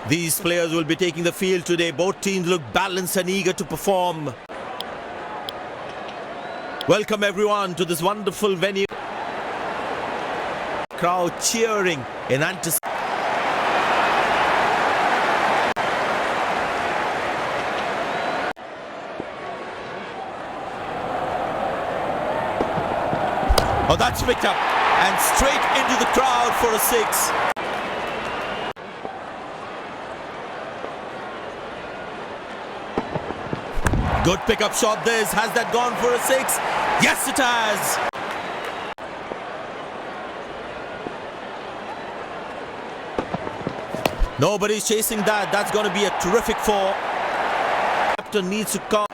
These players will be taking the field today. Both teams look balanced and eager to perform. Welcome everyone to this wonderful venue. Crowd cheering in anticipation. Oh, that's picked up and straight into the crowd for a 6. Good pickup shot this. Has that gone for a 6? Yes, it has. Nobody's chasing that. That's going to be a terrific 4. Captain needs to come.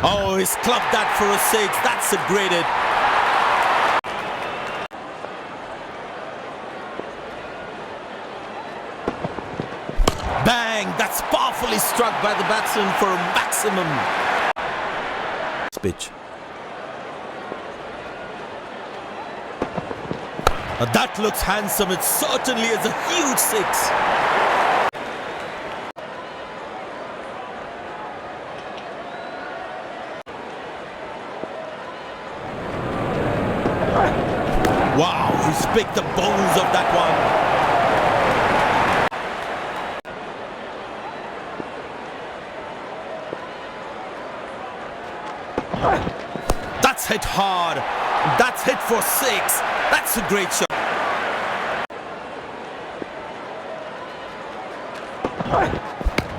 Oh, he's clubbed that for a 6. That's a great hit. Bang! That's powerfully struck by the batsman for a maximum. Pitch. That looks handsome. It certainly is a huge 6. Wow, he's picked the bones of that one. That's hit hard. That's hit for 6. That's a great shot.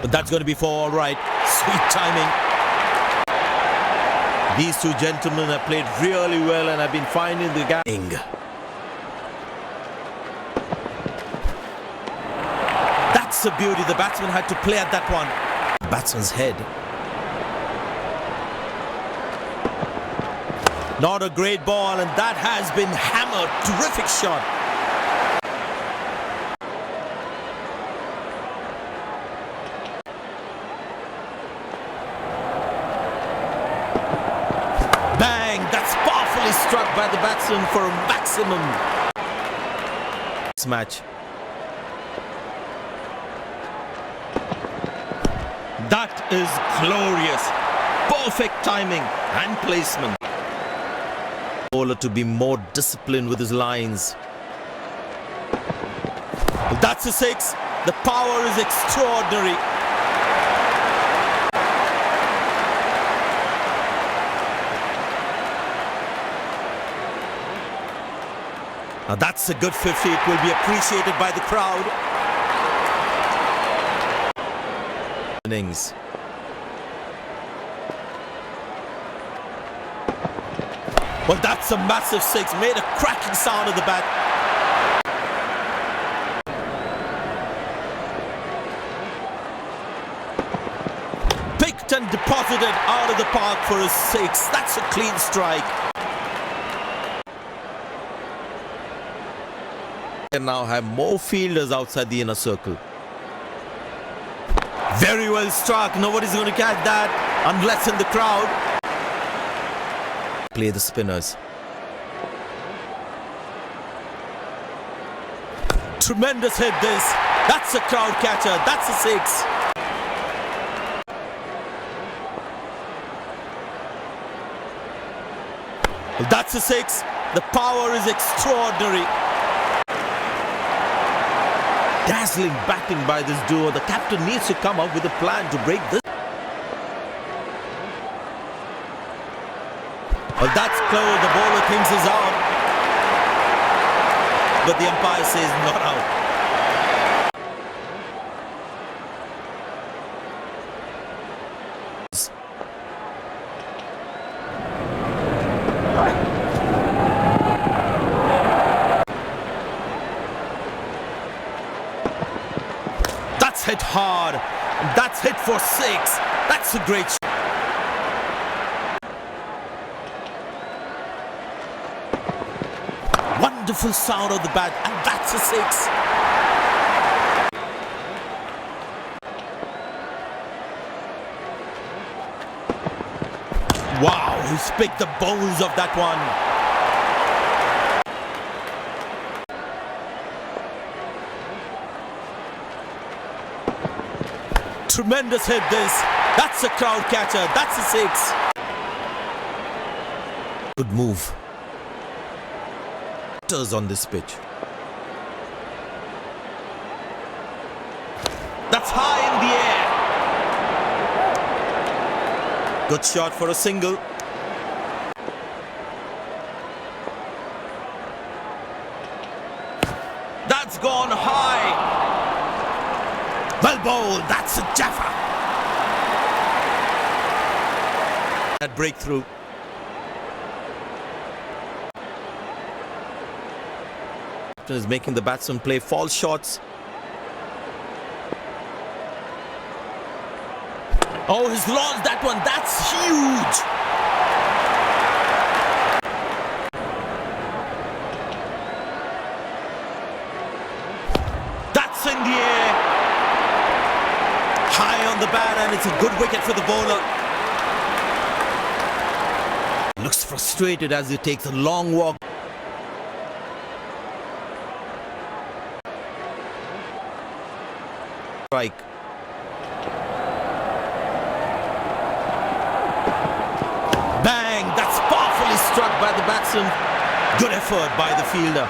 But that's going to be 4 all right. Sweet timing. These two gentlemen have played really well and have been finding the gap. That's a beauty. The batsman had to play at that one. Batsman's head. Not a great ball, and that has been hammered. Terrific shot. Bang! That's powerfully struck by the batsman for a maximum. This match. That is glorious. Perfect timing and placement. Bowler to be more disciplined with his lines. That's a 6. The power is extraordinary. Now that's a good 50. It will be appreciated by the crowd. Innings. Well, that's a massive 6. Made a cracking sound at the bat. Picked and deposited out of the park for a 6. That's a clean strike. They now have more fielders outside the inner circle. Very well struck. Nobody's going to catch that unless in the crowd. Play the spinners. Tremendous hit this. That's a crowd catcher. That's a 6. That's a 6. The power is extraordinary. Dazzling batting by this duo. The captain needs to come up with a plan to break this. Well, that's close. The bowler thinks he's out. But the umpire says not out. That's hit hard. That's hit for 6. That's a great shot. Wonderful sound of the bat, and that's a 6. Wow, he's picked the bones of that one. tremendous hit this. That's a crowd catcher. That's a six. Good move. On this pitch. That's high in the air. Good shot for a single. That's gone high. Well bowled. That's a jaffa. That breakthrough. Is making the batsman play false shots. Oh, he's launched that one. That's huge. That's in the air. High on the bat, and it's a good wicket for the bowler. Looks frustrated as he takes a long walk. Strike. Bang! That's powerfully struck by the batsman. Good effort by the fielder.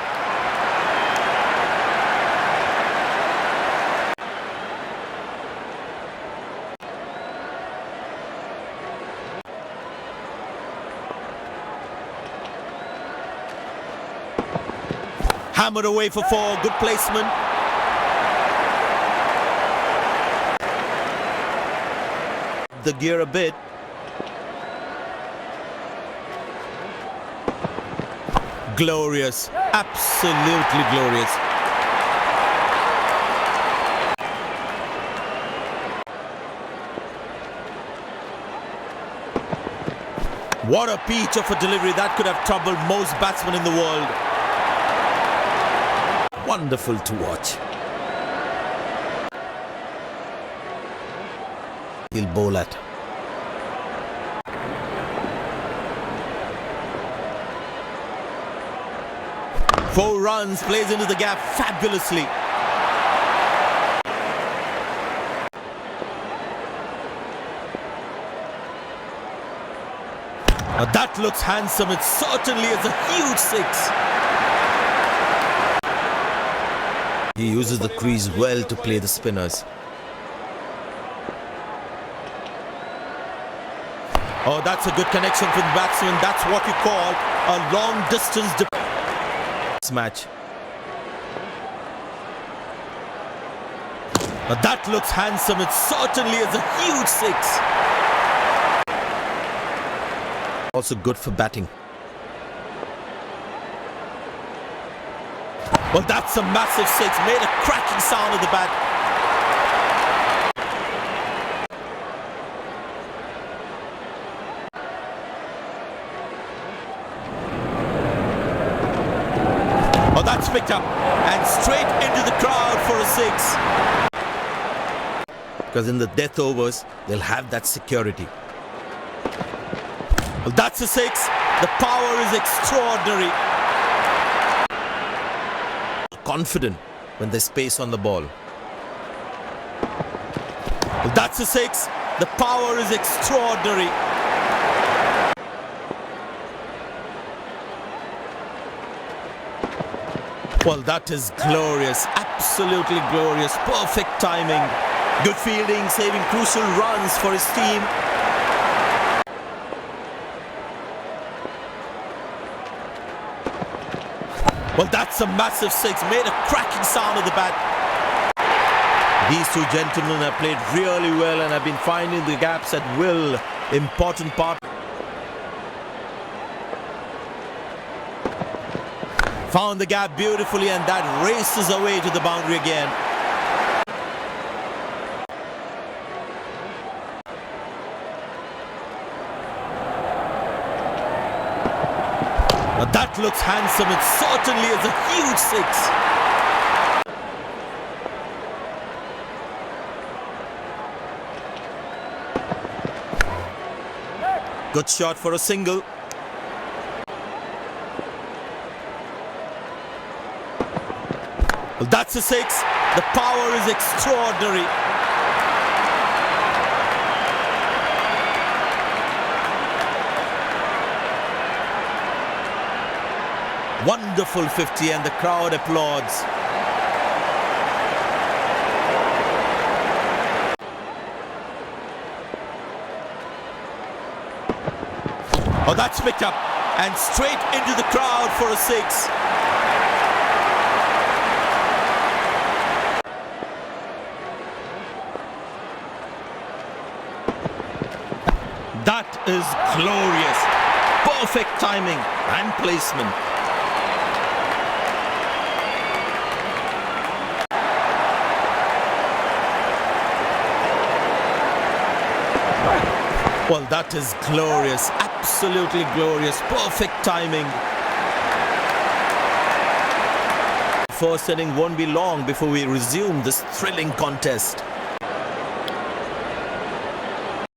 Hammered away for four. Good placement. The gear a bit. Glorious, absolutely glorious. What a peach of a delivery. That could have troubled most batsmen in the world. Wonderful to watch. He'll bowl at. Four runs, plays into the gap fabulously. Now that looks handsome. It certainly is a huge six. He uses the crease well to play the spinners. Oh, that's a good connection for the batsman. That's what you call a long distance match. Now that looks handsome. It certainly is a huge six. Also good for batting. Well, that's a massive six. Made a cracking sound of the bat. Oh, that's picked up and straight into the crowd for a six. Because in the death overs, they'll have that security. Well, that's a six. The power is extraordinary. Confident when there's space on the ball. Well, that's a six. The power is extraordinary. Well, that is glorious, absolutely glorious, perfect timing, good fielding, saving crucial runs for his team. Well, that's a massive six, made a cracking sound of the bat. These two gentlemen have played really well and have been finding the gaps at will. Important part. Found the gap beautifully, and that races away to the boundary again. Now that looks handsome. It certainly is a huge six. Good shot for a single. Well, that's a six. The power is extraordinary. Wonderful 50 and the crowd applauds. Oh, that's picked up and straight into the crowd for a 6. That is glorious. Perfect timing and placement. Well, that is glorious. Absolutely glorious. Perfect timing. First inning won't be long before we resume this thrilling contest.